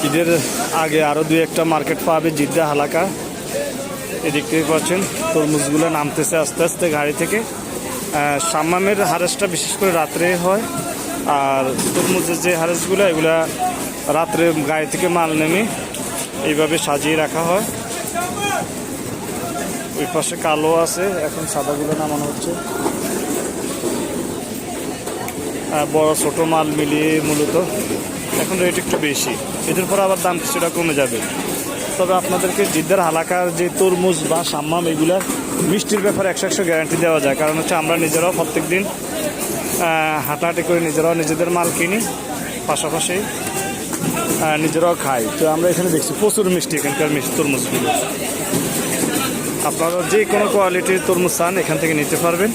ঈদের আগে আরও দুই একটা মার্কেট পাবে জিদ্দা হালাকা। এদিক থেকে পাচ্ছেন তরমুজগুলো নামতেছে আস্তে আস্তে গাড়ি থেকে। সাম্মামের হারেসটা বিশেষ করে রাত্রে হয়, আর তরমুজের যে হারেসগুলো এগুলা রাত্রে গাড়ি থেকে মাল নেমে এইভাবে সাজিয়ে রাখা হয়। ওই পাশে কালো আছে, এখন সাদাগুলো নামানো হচ্ছে। বড় ছোট মাল মিলিয়ে মূলত এখন রেট একটু বেশি, এদের পর আবার দাম কিছুটা কমে যাবে। তবে আপনাদেরকে জিদ্দার হালাকার যে তরমুজ বা সাম্মাম এগুলার মিষ্টির ব্যাপারে 100% গ্যারান্টি দেওয়া যায়, কারণ হচ্ছে আমরা নিজেরাও প্রত্যেক দিন হাঁটাহাঁটি করে নিজেরাও নিজেদের মাল কিনি, পাশাপাশি নিজেরাও খাই। তো আমরা এখানে দেখছি প্রচুর মিষ্টি এখানকার তরমুজগুলো। আপনারা যে কোনো কোয়ালিটির তরমুজ চান এখান থেকে নিতে পারবেন।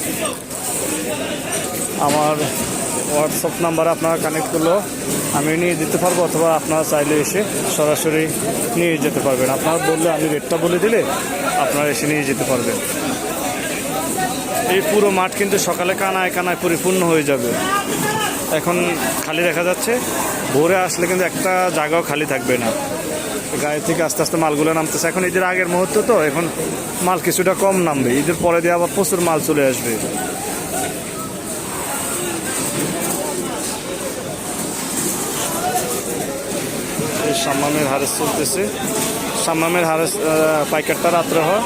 আমার হোয়াটসঅ্যাপ নাম্বারে আপনারা কানেক্ট করলেও আমি নিয়ে দিতে পারবো, অথবা আপনারা চাইলে এসে সরাসরি নিয়ে যেতে পারবেন। আপনারা বললে আমি রেটটা বলে দিলে আপনারা এসে নিয়ে যেতে পারবেন। এই পুরো মাঠ কিন্তু সকালে কানায় কানায় পরিপূর্ণ হয়ে যাবে। এখন খালি দেখা যাচ্ছে, ভোরে আসলে কিন্তু একটা জায়গাও খালি থাকবে না। গাড়ি থেকে আস্তে আস্তে মালগুলো নামতেছে। এখন ঈদের আগের মুহূর্ত তো, এখন মাল কিছুটা কম নামবে, ঈদের পরে দিয়ে আবার প্রচুর মাল চলে আসবে। এই সাম্মামের হারেস চলতেছে। সাম্মামের হারেস পাইকারটা রাত্রে হয়,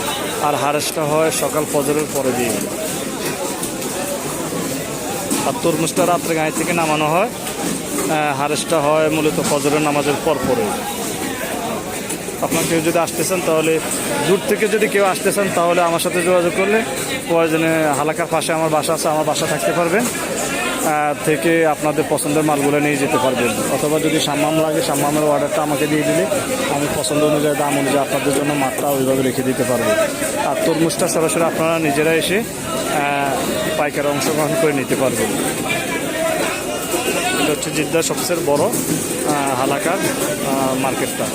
আর হারেসটা হয় সকাল ফজরের পরে দিয়ে। আর তরমুজটা রাত্রে গাড়ি থেকে নামানো হয়, হারেসটা হয় মূলত ফজরের নামাজের পর পরে। আপনার কেউ যদি আসতে চান, তাহলে দূর থেকে যদি কেউ আসতে চান তাহলে আমার সাথে যোগাযোগ করলে প্রয়োজনে হালাকার পাশে আমার বাসা আছে, আমার বাসা থাকতে পারবেন, থেকে আপনাদের পছন্দের মালগুলো নিয়ে যেতে পারবেন। অথবা যদি সাম্মাম লাগে, সাম্মামের অর্ডারটা আমাকে দিয়ে দিলে আমি পছন্দ অনুযায়ী দাম অনুযায়ী আপনাদের জন্য মাত্রা ওইভাবে রেখে দিতে পারবো। আর তরমুজটা সরাসরি আপনারা নিজেরা এসে পাইকারে অংশগ্রহণ করে নিতে পারবেন। এটা হচ্ছে জিদ্দার সবচেয়ে বড় হালাকার মার্কেটটা।